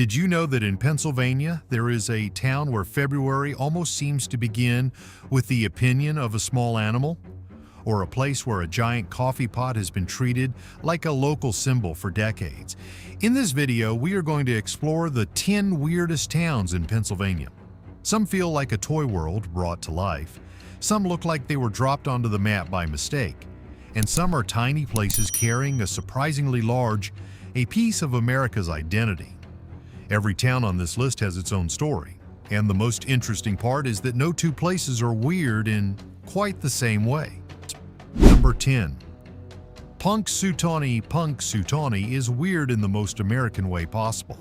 Did you know that in Pennsylvania, there is a town where February almost seems to begin with the opinion of a small animal? Or a place where a giant coffee pot has been treated like a local symbol for decades? In this video, we are going to explore the 10 weirdest towns in Pennsylvania. Some feel like a toy world brought to life. Some look like they were dropped onto the map by mistake. And some are tiny places carrying a surprisingly large, a piece of America's identity. Every town on this list has its own story, and the most interesting part is that no two places are weird in quite the same way. Number 10. Punxsutawney. Punxsutawney is weird in the most American way possible.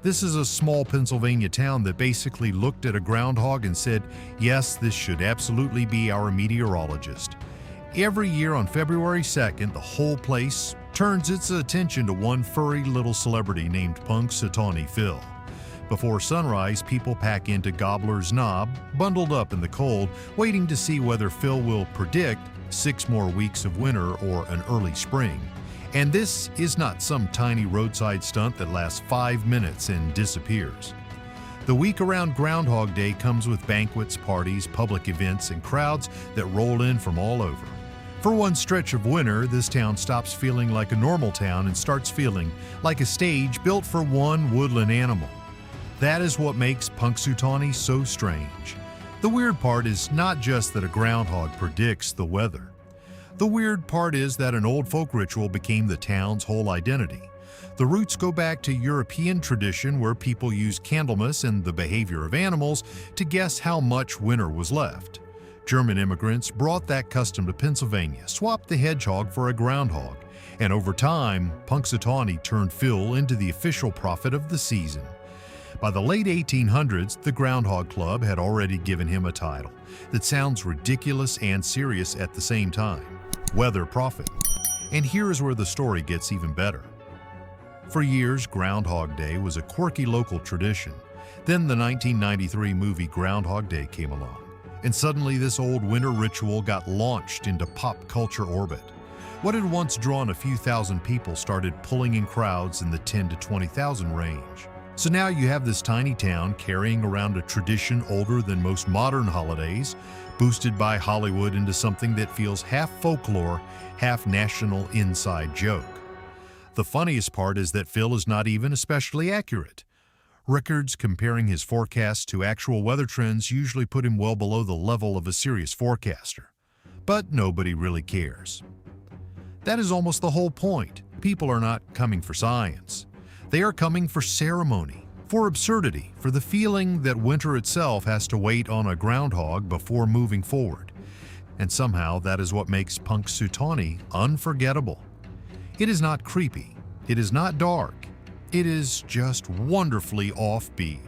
This is a small Pennsylvania town that basically looked at a groundhog and said, yes, this should absolutely be our meteorologist. Every year on February 2nd, the whole place turns its attention to one furry little celebrity named Punxsutawney Phil. Before sunrise, people pack into Gobbler's Knob, bundled up in the cold, waiting to see whether Phil will predict 6 more weeks of winter or an early spring. And this is not some tiny roadside stunt that lasts 5 minutes and disappears. The week around Groundhog Day comes with banquets, parties, public events, and crowds that roll in from all over. For one stretch of winter, this town stops feeling like a normal town and starts feeling like a stage built for one woodland animal. That is what makes Punxsutawney so strange. The weird part is not just that a groundhog predicts the weather. The weird part is that an old folk ritual became the town's whole identity. The roots go back to European tradition where people used Candlemas and the behavior of animals to guess how much winter was left. German immigrants brought that custom to Pennsylvania, swapped the hedgehog for a groundhog, and over time, Punxsutawney turned Phil into the official prophet of the season. By the late 1800s, the Groundhog Club had already given him a title that sounds ridiculous and serious at the same time: weather prophet. And here is where the story gets even better. For years, Groundhog Day was a quirky local tradition. Then the 1993 movie Groundhog Day came along, and suddenly this old winter ritual got launched into pop culture orbit. What had once drawn a few thousand people started pulling in crowds in the 10 to 20,000 range. So now you have this tiny town carrying around a tradition older than most modern holidays, boosted by Hollywood into something that feels half folklore, half national inside joke. The funniest part is that Phil is not even especially accurate. Records comparing his forecasts to actual weather trends usually put him well below the level of a serious forecaster. But nobody really cares. That is almost the whole point. People are not coming for science. They are coming for ceremony, for absurdity, for the feeling that winter itself has to wait on a groundhog before moving forward. And somehow that is what makes Punxsutawney unforgettable. It is not creepy. It is not dark. It is just wonderfully offbeat,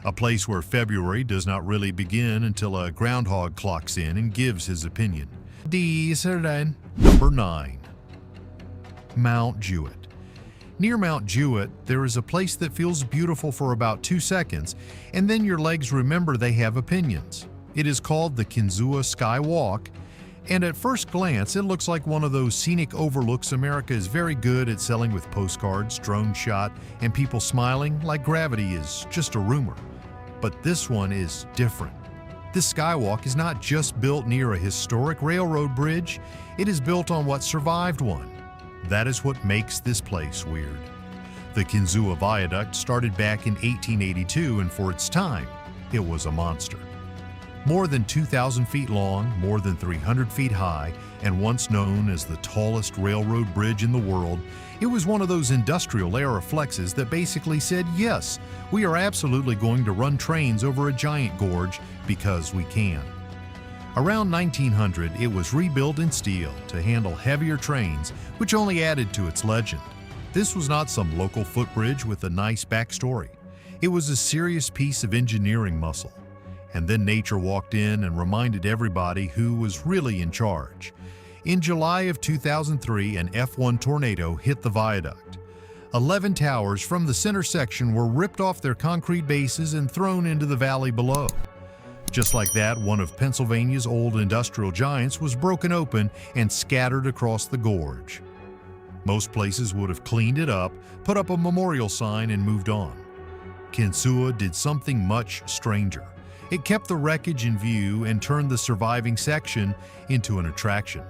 a place where February does not really begin until a groundhog clocks in and gives his opinion. Number 9. Mount Jewett. Near Mount Jewett, there is a place that feels beautiful for about 2 seconds, and then your legs remember they have opinions. It is called the Kinzua Sky Walk, and at first glance, it looks like one of those scenic overlooks America is very good at selling with postcards, drone shot, and people smiling like gravity is just a rumor. But this one is different. This skywalk is not just built near a historic railroad bridge, it is built on what survived one. That is what makes this place weird. The Kinzua Viaduct started back in 1882, and for its time, it was a monster. More than 2,000 feet long, more than 300 feet high, and once known as the tallest railroad bridge in the world, it was one of those industrial-era flexes that basically said, yes, we are absolutely going to run trains over a giant gorge because we can. Around 1900, it was rebuilt in steel to handle heavier trains, which only added to its legend. This was not some local footbridge with a nice backstory. It was a serious piece of engineering muscle. And then nature walked in and reminded everybody who was really in charge. In July of 2003, an F1 tornado hit the viaduct. 11 towers from the center section were ripped off their concrete bases and thrown into the valley below. Just like that, one of Pennsylvania's old industrial giants was broken open and scattered across the gorge. Most places would have cleaned it up, put up a memorial sign, and moved on. Punxsutawney did something much stranger. It kept the wreckage in view and turned the surviving section into an attraction.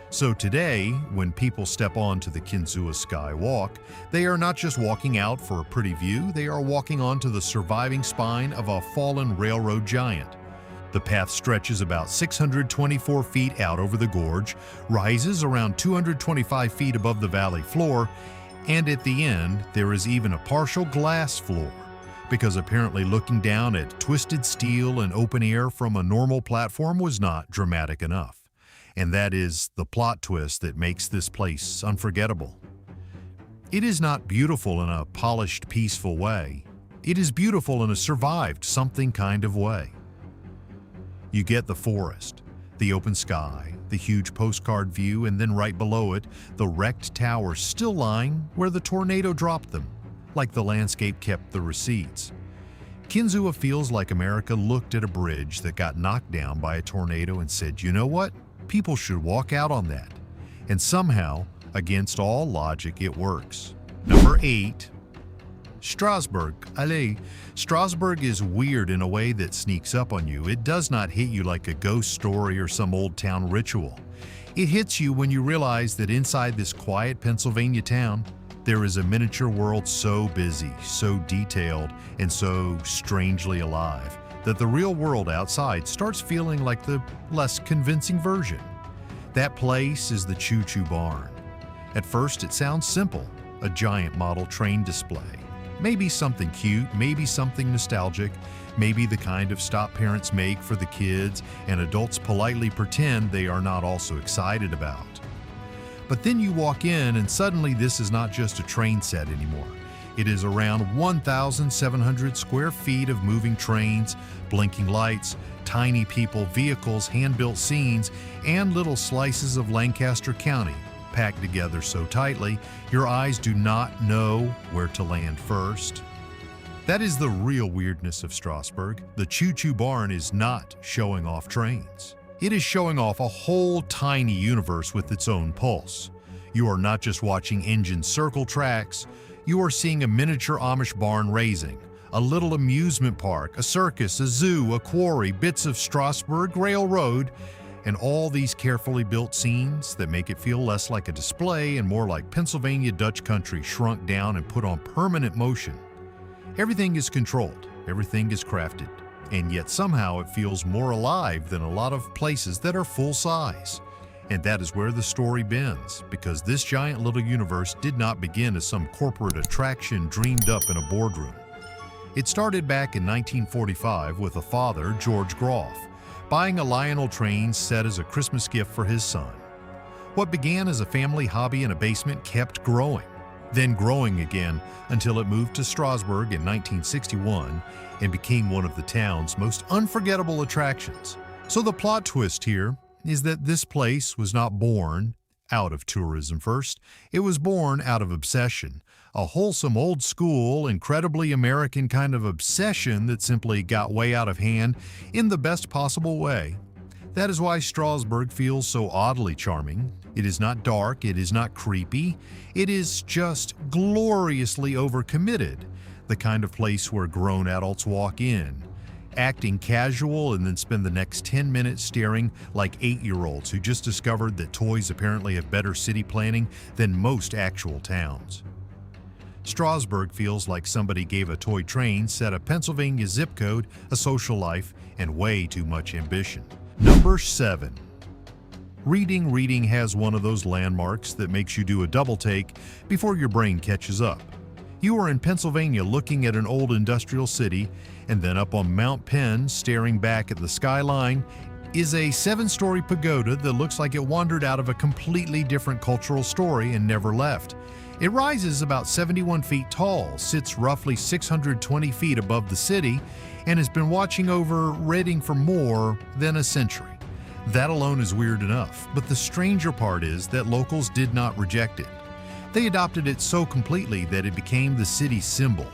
So today, when people step onto the Punxsutawney Skywalk, they are not just walking out for a pretty view, they are walking onto the surviving spine of a fallen railroad giant. The path stretches about 624 feet out over the gorge, rises around 225 feet above the valley floor, and at the end, there is even a partial glass floor, because apparently looking down at twisted steel and open air from a normal platform was not dramatic enough. And that is the plot twist that makes this place unforgettable. It is not beautiful in a polished, peaceful way. It is beautiful in a survived something kind of way. You get the forest, the open sky, the huge postcard view, and then right below it, the wrecked towers still lying where the tornado dropped them, like the landscape kept the receipts. Punxsutawney feels like America looked at a bridge that got knocked down by a tornado and said, you know what? People should walk out on that. And somehow, against all logic, it works. Number 8. Strasburg. Allez. Strasburg is weird in a way that sneaks up on you. It does not hit you like a ghost story or some old town ritual. It hits you when you realize that inside this quiet Pennsylvania town, there is a miniature world so busy, so detailed, and so strangely alive that the real world outside starts feeling like the less convincing version. That place is the Choo Choo Barn. At first it sounds simple, a giant model train display. Maybe something cute, maybe something nostalgic, maybe the kind of stop parents make for the kids and adults politely pretend they are not also excited about. But then you walk in and suddenly this is not just a train set anymore. It is around 1,700 square feet of moving trains, blinking lights, tiny people, vehicles, hand-built scenes, and little slices of Lancaster County, packed together so tightly, your eyes do not know where to land first. That is the real weirdness of Strasburg. The Choo Choo Barn is not showing off trains. It is showing off a whole tiny universe with its own pulse. You are not just watching engines circle tracks, you are seeing a miniature Amish barn raising, a little amusement park, a circus, a zoo, a quarry, bits of Strasburg Railroad, and all these carefully built scenes that make it feel less like a display and more like Pennsylvania Dutch country shrunk down and put on permanent motion. Everything is controlled, everything is crafted, and yet somehow it feels more alive than a lot of places that are full size. And that is where the story bends, because this giant little universe did not begin as some corporate attraction dreamed up in a boardroom. It started back in 1945 with a father, George Groff, buying a Lionel train set as a Christmas gift for his son. What began as a family hobby in a basement kept growing, then growing again until it moved to Strasburg in 1961 and became one of the town's most unforgettable attractions. So the plot twist here is that this place was not born out of tourism first. It was born out of obsession, a wholesome old school, incredibly American kind of obsession that simply got way out of hand in the best possible way. That is why Strasburg feels so oddly charming. It is not dark, it is not creepy, it is just gloriously overcommitted, the kind of place where grown adults walk in, acting casual and then spend the next 10 minutes staring like 8-year-olds who just discovered that toys apparently have better city planning than most actual towns. Strasburg feels like somebody gave a toy train set a Pennsylvania zip code, a social life, and way too much ambition. Number 7. Reading has one of those landmarks that makes you do a double take before your brain catches up. You are in Pennsylvania looking at an old industrial city, and then up on Mount Penn, staring back at the skyline, is a 7-story pagoda that looks like it wandered out of a completely different cultural story and never left. It rises about 71 feet tall, sits roughly 620 feet above the city, and has been watching over Reading for more than a century. That alone is weird enough, but the stranger part is that locals did not reject it. They adopted it so completely that it became the city's symbol.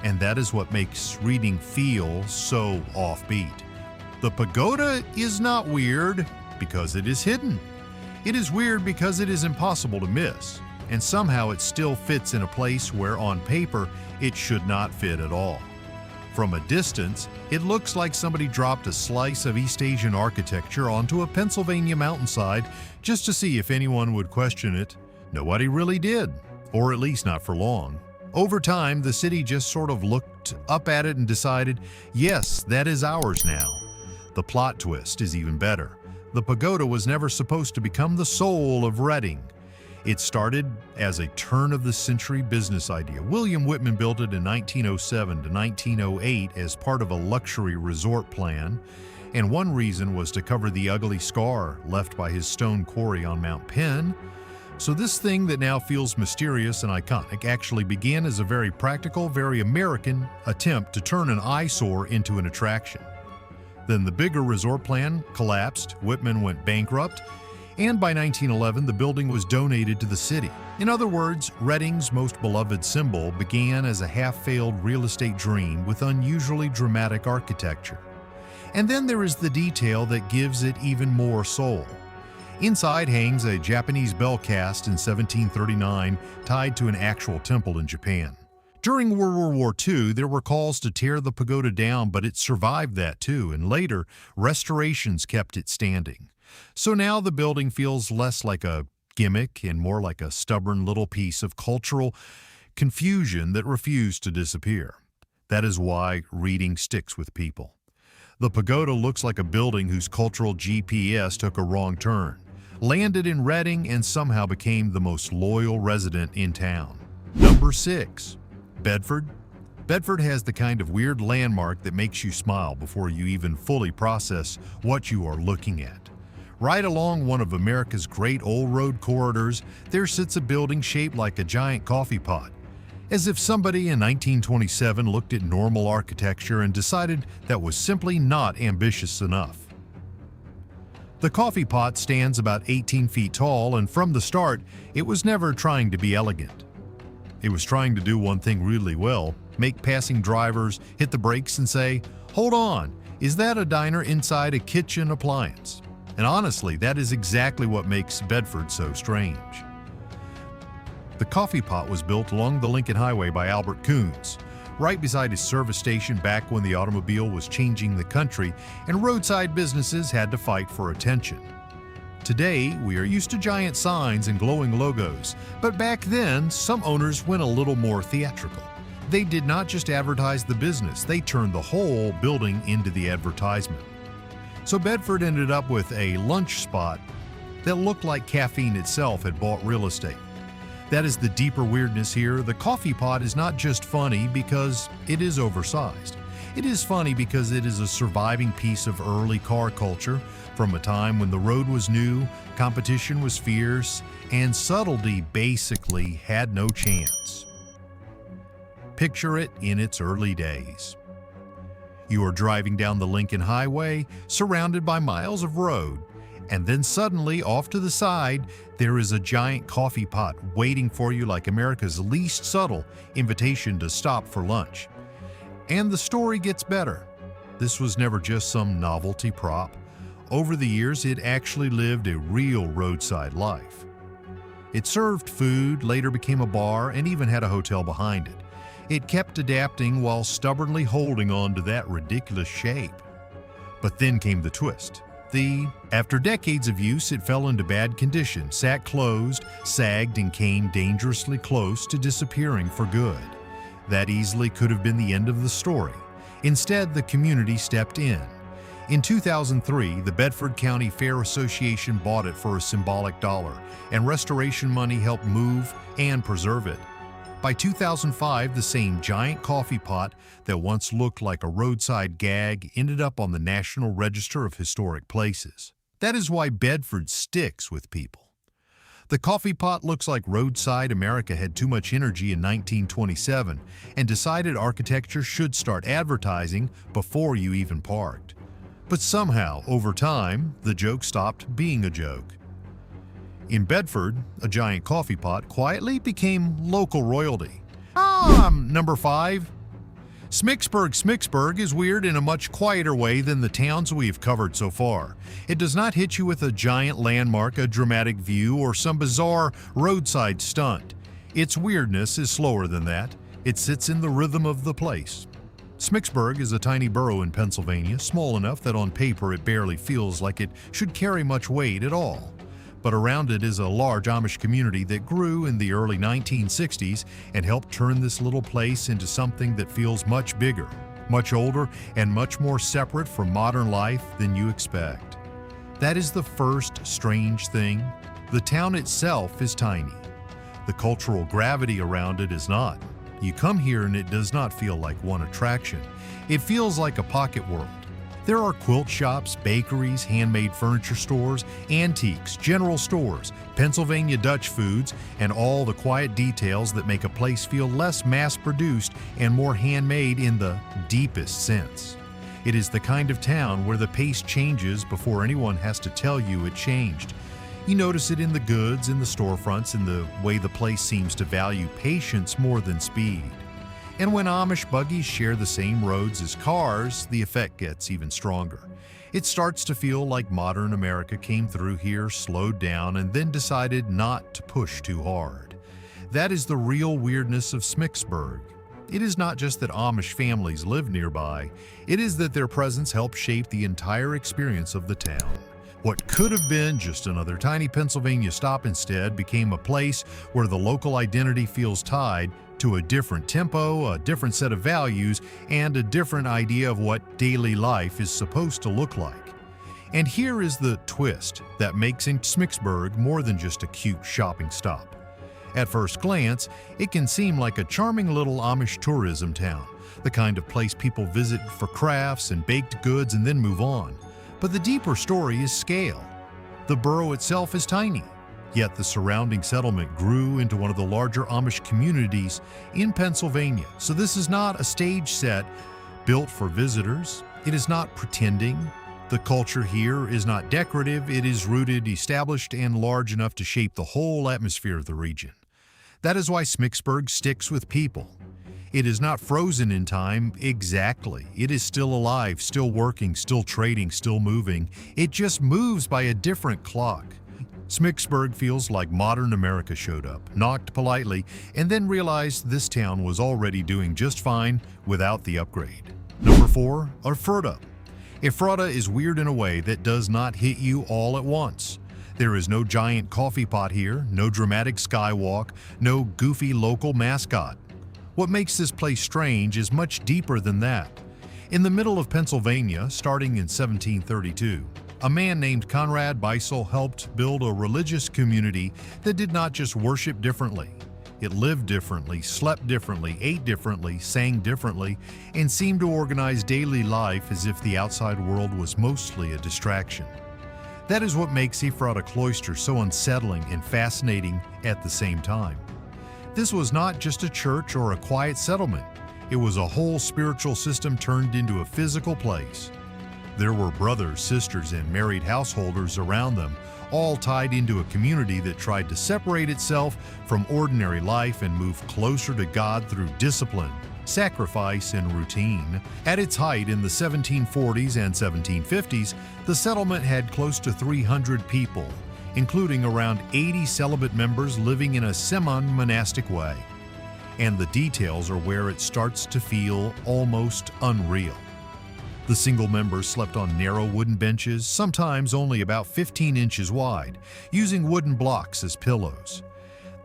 And that is what makes Reading feel so offbeat. The pagoda is not weird because it is hidden. It is weird because it is impossible to miss. and somehow it still fits in a place where on paper it should not fit at all. From a distance, it looks like somebody dropped a slice of East Asian architecture onto a Pennsylvania mountainside just to see if anyone would question it. Nobody really did, or at least not for long. Over time, the city just sort of looked up at it and decided, yes, that is ours now. The plot twist is even better. The pagoda was never supposed to become the soul of Reading. It started as a turn-of-the-century business idea. William Whitman built it in 1907 to 1908 as part of a luxury resort plan, and one reason was to cover the ugly scar left by his stone quarry on Mount Penn. So this thing that now feels mysterious and iconic actually began as a very practical, very American attempt to turn an eyesore into an attraction. Then the bigger resort plan collapsed, Whitman went bankrupt, and by 1911 the building was donated to the city. In other words, Reading's most beloved symbol began as a half-failed real estate dream with unusually dramatic architecture. And then there is the detail that gives it even more soul. Inside hangs a Japanese bell cast in 1739 tied to an actual temple in Japan. During World War II, there were calls to tear the pagoda down, but it survived that too, and later, restorations kept it standing. So now the building feels less like a gimmick and more like a stubborn little piece of cultural confusion that refused to disappear. That is why reading sticks with people. The pagoda looks like a building whose cultural GPS took a wrong turn, landed in Reading, and somehow became the most loyal resident in town. Number 6. Bedford. Bedford has the kind of weird landmark that makes you smile before you even fully process what you are looking at. Right along one of America's great old road corridors, there sits a building shaped like a giant coffee pot, as if somebody in 1927 looked at normal architecture and decided that was simply not ambitious enough. The coffee pot stands about 18 feet tall, and from the start, it was never trying to be elegant. It was trying to do one thing really well: make passing drivers hit the brakes and say, "Hold on, is that a diner inside a kitchen appliance?" And honestly, that is exactly what makes Bedford so strange. The coffee pot was built along the Lincoln Highway by Albert Coons, right beside his service station back when the automobile was changing the country and roadside businesses had to fight for attention. Today, we are used to giant signs and glowing logos, but back then, some owners went a little more theatrical. They did not just advertise the business, they turned the whole building into the advertisement. So Bedford ended up with a lunch spot that looked like caffeine itself had bought real estate. That is the deeper weirdness here. The coffee pot is not just funny because it is oversized. It is funny because it is a surviving piece of early car culture from a time when the road was new, competition was fierce, and subtlety basically had no chance. Picture it in its early days. You are driving down the Lincoln Highway, surrounded by miles of road, and then suddenly, off to the side, there is a giant coffee pot waiting for you like America's least subtle invitation to stop for lunch. And the story gets better. This was never just some novelty prop. Over the years, it actually lived a real roadside life. It served food, later became a bar, and even had a hotel behind it. It kept adapting while stubbornly holding on to that ridiculous shape. But then came the twist. After decades of use, it fell into bad condition, sat closed, sagged, and came dangerously close to disappearing for good. That easily could have been the end of the story. Instead, the community stepped in. In 2003, the Bedford County Fair Association bought it for a symbolic $1, and restoration money helped move and preserve it. By 2005, the same giant coffee pot that once looked like a roadside gag ended up on the National Register of Historic Places. That is why Bedford sticks with people. The coffee pot looks like roadside America had too much energy in 1927 and decided architecture should start advertising before you even parked. But somehow, over time, the joke stopped being a joke. In Bedford, a giant coffee pot quietly became local royalty. Number 5. Smicksburg is weird in a much quieter way than the towns we've covered so far. It does not hit you with a giant landmark, a dramatic view, or some bizarre roadside stunt. Its weirdness is slower than that. It sits in the rhythm of the place. Smicksburg is a tiny borough in Pennsylvania, small enough that on paper it barely feels like it should carry much weight at all. But around it is a large Amish community that grew in the early 1960s and helped turn this little place into something that feels much bigger, much older, and much more separate from modern life than you expect. That is the first strange thing. The town itself is tiny. The cultural gravity around it is not. You come here and it does not feel like one attraction. It feels like a pocket world. There are quilt shops, bakeries, handmade furniture stores, antiques, general stores, Pennsylvania Dutch foods, and all the quiet details that make a place feel less mass-produced and more handmade in the deepest sense. It is the kind of town where the pace changes before anyone has to tell you it changed. You notice it in the goods, in the storefronts, in the way the place seems to value patience more than speed. And when Amish buggies share the same roads as cars, the effect gets even stronger. It starts to feel like modern America came through here, slowed down, and then decided not to push too hard. That is the real weirdness of Smicksburg. It is not just that Amish families live nearby, it is that their presence helped shape the entire experience of the town. What could have been just another tiny Pennsylvania stop instead became a place where the local identity feels tied to a different tempo, a different set of values, and a different idea of what daily life is supposed to look like. And here is the twist that makes Smicksburg more than just a cute shopping stop. At first glance, it can seem like a charming little Amish tourism town, the kind of place people visit for crafts and baked goods and then move on. But the deeper story is scale. The borough itself is tiny, yet the surrounding settlement grew into one of the larger Amish communities in Pennsylvania. So this is not a stage set built for visitors. It is not pretending. The culture here is not decorative. It is rooted, established, and large enough to shape the whole atmosphere of the region. That is why Smicksburg sticks with people. It is not frozen in time exactly. It is still alive, still working, still trading, still moving. It just moves by a different clock. Smicksburg feels like modern America showed up, knocked politely, and then realized this town was already doing just fine without the upgrade. Number 4, Ephratam. Ephratam is weird in a way that does not hit you all at once. There is no giant coffee pot here, no dramatic skywalk, no goofy local mascot. What makes this place strange is much deeper than that. In the middle of Pennsylvania, starting in 1732, a man named Conrad Beisel helped build a religious community that did not just worship differently. It lived differently, slept differently, ate differently, sang differently, and seemed to organize daily life as if the outside world was mostly a distraction. That is what makes Ephratam Cloister so unsettling and fascinating at the same time. This was not just a church or a quiet settlement. It was a whole spiritual system turned into a physical place. There were brothers, sisters, and married householders around them, all tied into a community that tried to separate itself from ordinary life and move closer to God through discipline, sacrifice, and routine. At its height in the 1740s and 1750s, the settlement had close to 300 people, including around 80 celibate members living in a semi-monastic way. And the details are where it starts to feel almost unreal. The single members slept on narrow wooden benches, sometimes only about 15 inches wide, using wooden blocks as pillows.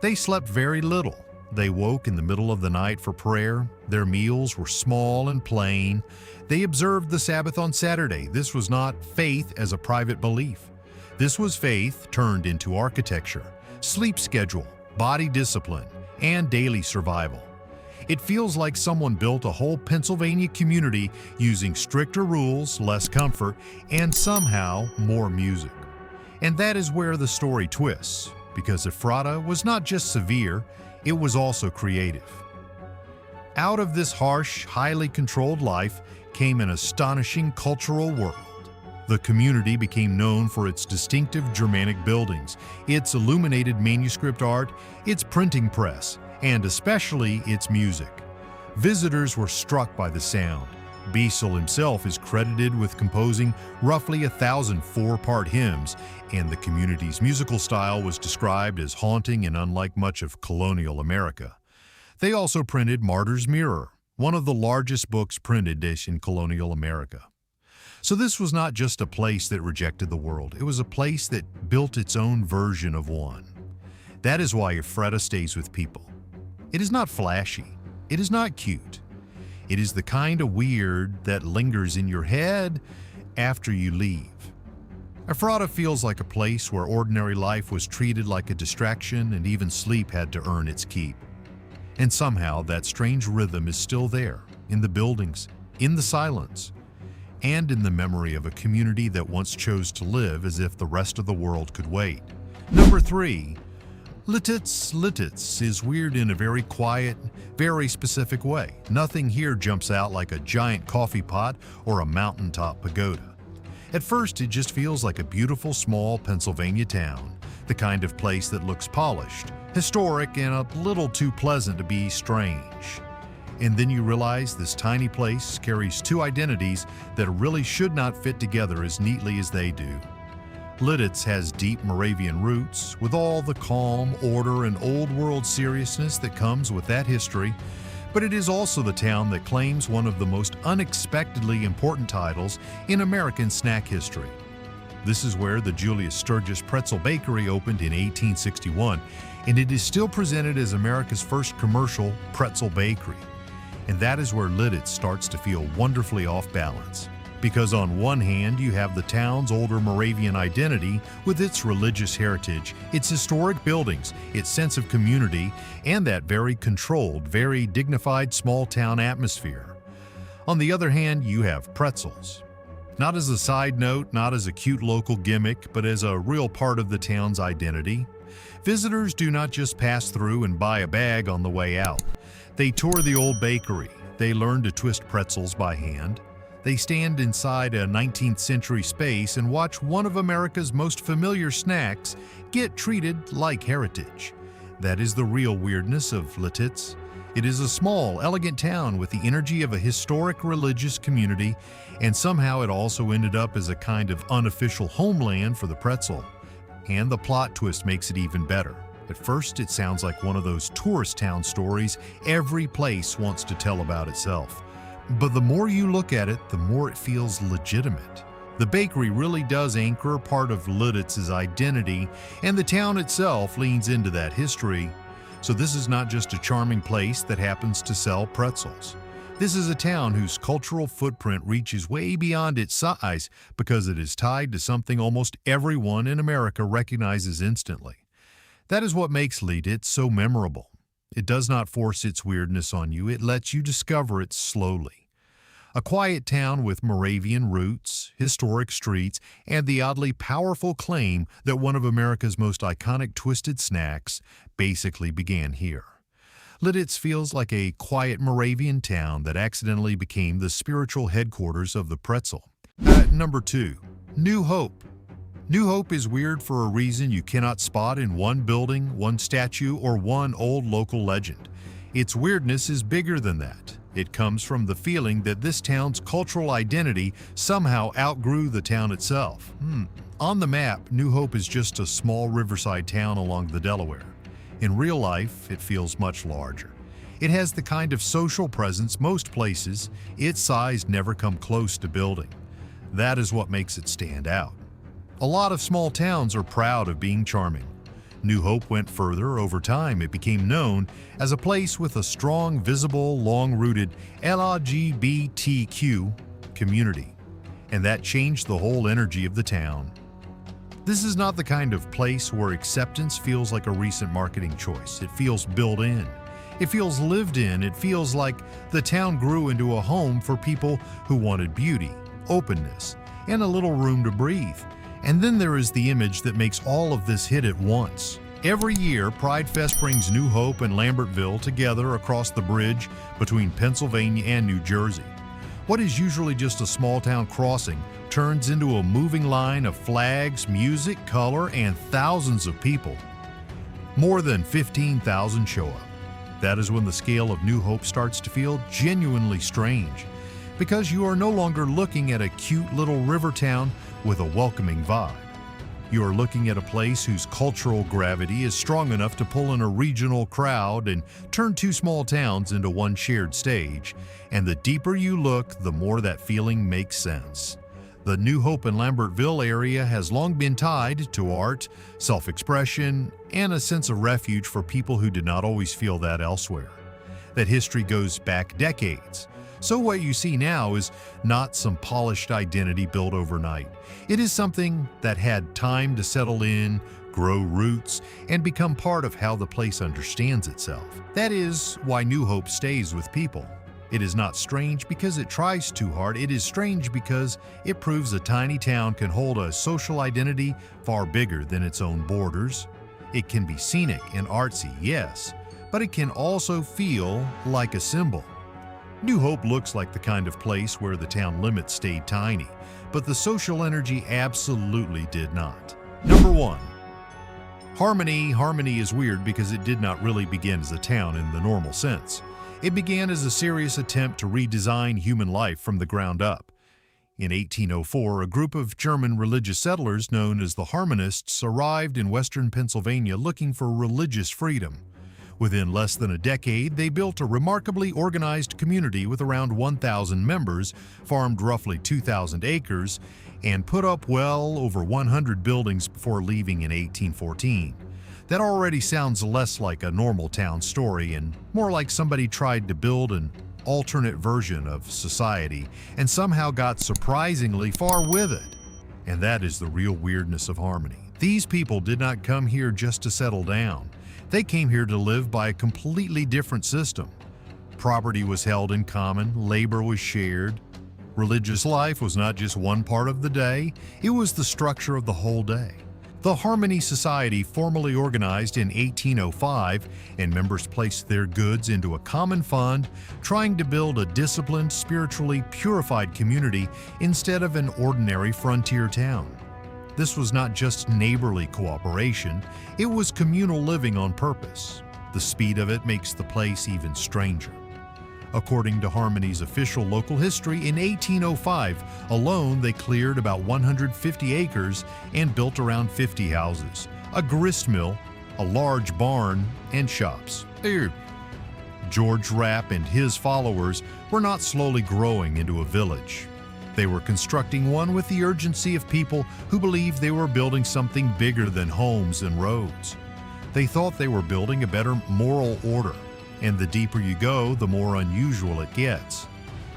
They slept very little. They woke in the middle of the night for prayer. Their meals were small and plain. They observed the Sabbath on Saturday. This was not faith as a private belief. This was faith turned into architecture, sleep schedule, body discipline, and daily survival. It feels like someone built a whole Pennsylvania community using stricter rules, less comfort, and somehow more music. And that is where the story twists, because Ephratam was not just severe, it was also creative. Out of this harsh, highly controlled life came an astonishing cultural world. The community became known for its distinctive Germanic buildings, its illuminated manuscript art, its printing press, and especially its music. Visitors were struck by the sound. Beasel himself is credited with composing roughly 1,000 four-part hymns, and the community's musical style was described as haunting and unlike much of colonial America. They also printed Martyr's Mirror, one of the largest books printed in colonial America. So this was not just a place that rejected the world, it was a place that built its own version of one. That is why Ephratam stays with people. It is not flashy, it is not cute. It is the kind of weird that lingers in your head after you leave. Ephratam feels like a place where ordinary life was treated like a distraction and even sleep had to earn its keep. And somehow that strange rhythm is still there, in the buildings, in the silence, and in the memory of a community that once chose to live as if the rest of the world could wait. Number 3. Lititz is weird in a very quiet, very specific way. Nothing here jumps out like a giant coffee pot or a mountaintop pagoda. At first, it just feels like a beautiful small Pennsylvania town, the kind of place that looks polished, historic, and a little too pleasant to be strange. And then you realize this tiny place carries two identities that really should not fit together as neatly as they do. Lititz has deep Moravian roots, with all the calm, order, and old-world seriousness that comes with that history, but it is also the town that claims one of the most unexpectedly important titles in American snack history. This is where the Julius Sturgis Pretzel Bakery opened in 1861, and it is still presented as America's first commercial pretzel bakery. And that is where Lititz starts to feel wonderfully off balance. Because on one hand, you have the town's older Moravian identity with its religious heritage, its historic buildings, its sense of community, and that very controlled, very dignified small-town atmosphere. On the other hand, you have pretzels. Not as a side note, not as a cute local gimmick, but as a real part of the town's identity. Visitors do not just pass through and buy a bag on the way out. They tour the old bakery. They learn to twist pretzels by hand. They stand inside a 19th century space and watch one of America's most familiar snacks get treated like heritage. That is the real weirdness of Lititz. It is a small, elegant town with the energy of a historic religious community, and somehow it also ended up as a kind of unofficial homeland for the pretzel. And the plot twist makes it even better. At first, it sounds like one of those tourist town stories every place wants to tell about itself. But the more you look at it, the more it feels legitimate. The bakery really does anchor part of Lititz's identity, and the town itself leans into that history. So this is not just a charming place that happens to sell pretzels. This is a town whose cultural footprint reaches way beyond its size because it is tied to something almost everyone in America recognizes instantly. That is what makes Lititz so memorable. It does not force its weirdness on you, it lets you discover it slowly. A quiet town with Moravian roots, historic streets, and the oddly powerful claim that one of America's most iconic twisted snacks basically began here. Lititz feels like a quiet Moravian town that accidentally became the spiritual headquarters of the pretzel. Number 2. New Hope. New Hope is weird for a reason you cannot spot in one building, one statue, or one old local legend. Its weirdness is bigger than that. It comes from the feeling that this town's cultural identity somehow outgrew the town itself. On the map, New Hope is just a small riverside town along the Delaware. In real life, it feels much larger. It has the kind of social presence most places its size never come close to building. That is what makes it stand out. A lot of small towns are proud of being charming. New Hope went further. Over time, it became known as a place with a strong, visible, long-rooted LGBTQ community, and that changed the whole energy of the town. This is not the kind of place where acceptance feels like a recent marketing choice. It feels built in. It feels lived in. It feels like the town grew into a home for people who wanted beauty, openness, and a little room to breathe. And then there is the image that makes all of this hit at once. Every year, Pride Fest brings New Hope and Lambertville together across the bridge between Pennsylvania and New Jersey. What is usually just a small-town crossing turns into a moving line of flags, music, color, and thousands of people. More than 15,000 show up. That is when the scale of New Hope starts to feel genuinely strange, because you are no longer looking at a cute little river town with a welcoming vibe. You are looking at a place whose cultural gravity is strong enough to pull in a regional crowd and turn two small towns into one shared stage, and the deeper you look, the more that feeling makes sense. The New Hope and Lambertville area has long been tied to art, self-expression, and a sense of refuge for people who did not always feel that elsewhere. That history goes back decades. So what you see now is not some polished identity built overnight. It is something that had time to settle in, grow roots, and become part of how the place understands itself. That is why New Hope stays with people. It is not strange because it tries too hard. It is strange because it proves a tiny town can hold a social identity far bigger than its own borders. It can be scenic and artsy, yes, but it can also feel like a symbol. New Hope looks like the kind of place where the town limits stayed tiny, but the social energy absolutely did not. Number 1. Harmony. Harmony is weird because it did not really begin as a town in the normal sense. It began as a serious attempt to redesign human life from the ground up. In 1804, a group of German religious settlers known as the Harmonists arrived in western Pennsylvania looking for religious freedom. Within less than a decade, they built a remarkably organized community with around 1,000 members, farmed roughly 2,000 acres, and put up well over 100 buildings before leaving in 1814. That already sounds less like a normal town story and more like somebody tried to build an alternate version of society and somehow got surprisingly far with it. And that is the real weirdness of Harmony. These people did not come here just to settle down. They came here to live by a completely different system. Property was held in common, labor was shared. Religious life was not just one part of the day, it was the structure of the whole day. The Harmony Society formally organized in 1805, and members placed their goods into a common fund, trying to build a disciplined, spiritually purified community instead of an ordinary frontier town. This was not just neighborly cooperation, it was communal living on purpose. The speed of it makes the place even stranger. According to Harmony's official local history, in 1805 alone they cleared about 150 acres and built around 50 houses, a grist mill, a large barn, and shops. George Rapp and his followers were not slowly growing into a village. They were constructing one with the urgency of people who believed they were building something bigger than homes and roads. They thought they were building a better moral order, and the deeper you go, the more unusual it gets.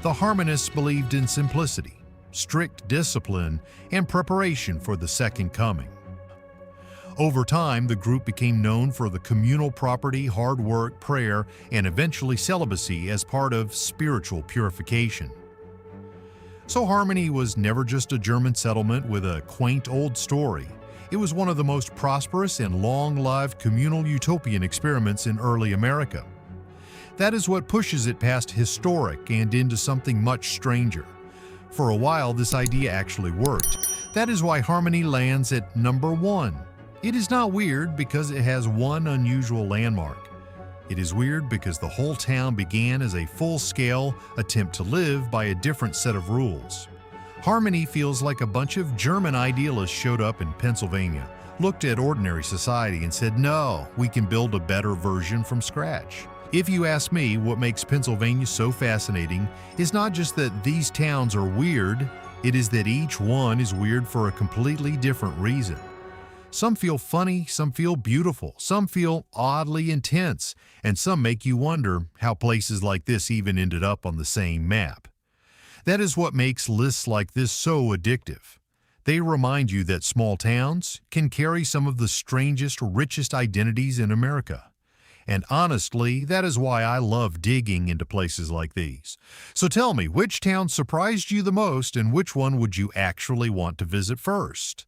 The Harmonists believed in simplicity, strict discipline, and preparation for the second coming. Over time, the group became known for the communal property, hard work, prayer, and eventually celibacy as part of spiritual purification. So Harmony was never just a German settlement with a quaint old story. It was one of the most prosperous and long-lived communal utopian experiments in early America. That is what pushes it past historic and into something much stranger. For a while, this idea actually worked. That is why Harmony lands at number 1. It is not weird because it has one unusual landmark. It is weird because the whole town began as a full-scale attempt to live by a different set of rules. Harmony feels like a bunch of German idealists showed up in Pennsylvania, looked at ordinary society and said, no, we can build a better version from scratch. If you ask me, what makes Pennsylvania so fascinating is not just that these towns are weird, it is that each one is weird for a completely different reason. Some feel funny, some feel beautiful, some feel oddly intense, and some make you wonder how places like this even ended up on the same map. That is what makes lists like this so addictive. They remind you that small towns can carry some of the strangest, richest identities in America. And honestly, that is why I love digging into places like these. So tell me, which town surprised you the most and which one would you actually want to visit first?